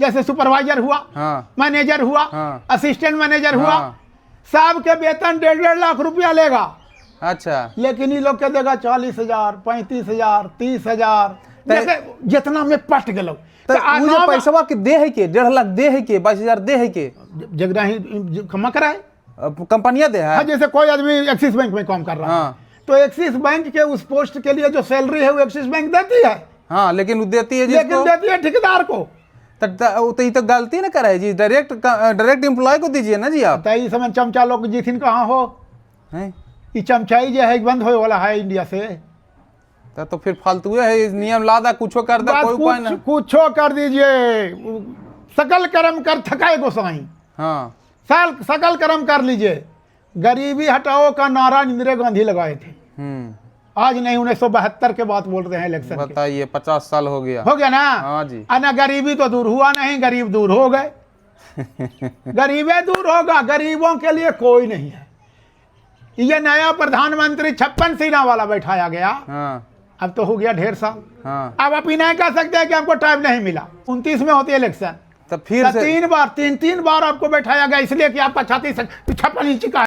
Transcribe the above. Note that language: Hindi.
जैसे सुपरवाइजर हुआ, हाँ, मैनेजर हुआ, हाँ, असिस्टेंट मैनेजर हुआ, हाँ, सब के वेतन 1.5 लाख रुपया लेगा। अच्छा, लेकिन ये लोग के देगा 40,000, 35,000, 30,000, जैसे जितना में पट गलो। तो उ जो पैसवा के दे है के 1.5 लाख दे है के 22,000 दे है के जगह ही खमा करा है। कंपनियां दे है। हाँ, जैसे कोई आदमी एक्सिस बैंक में काम कर रहा है, हाँ, तो एक्सिस बैंक के उस पोस्ट के लिए जो सैलरी है वो एक्सिस बैंक देती है, हाँ, लेकिन वो देती है लेकिन जिसको, देती है ठेकेदार को। तो ये तो गलती ना करे जी, डायरेक्ट एम्प्लॉय को दीजिए ना जी आप। तो इस समय चमचा लोग जीथिन कहाँ हो, हैं? ये चमचाई जो है बंद होए वाला है इंडिया से। तो फिर फालतू है नियम लादा, कुछो कर दे, कोई उपाय ना। कुछो कर दीजिए, सकल कर्म कर थकाए गोसाई। हाँ, सकल कर्म कर लीजिए। गरीबी हटाओ का नारा इंदिरा गांधी लगाए थे, आज नहीं 1972 के बात बोल रहे हैं इलेक्शन के। बताइए 50 साल हो गया। हो गया ना। हाँ जी। ना गरीबी तो दूर हुआ नहीं, गरीब दूर हो गए। गरीबे दूर होगा, गरीबों के लिए कोई नहीं है। ये नया प्रधानमंत्री 56 सीना वाला बैठाया गया, हाँ, अब तो हो गया 1.5 साल। हाँ, अब आप ही नहीं कह सकते हैं कि हमको टाइम नहीं मिला। 29 में होती है इलेक्शन, तो फिर से तीन बार आपको बैठाया गया, इसलिए कि आपका 56 इंच का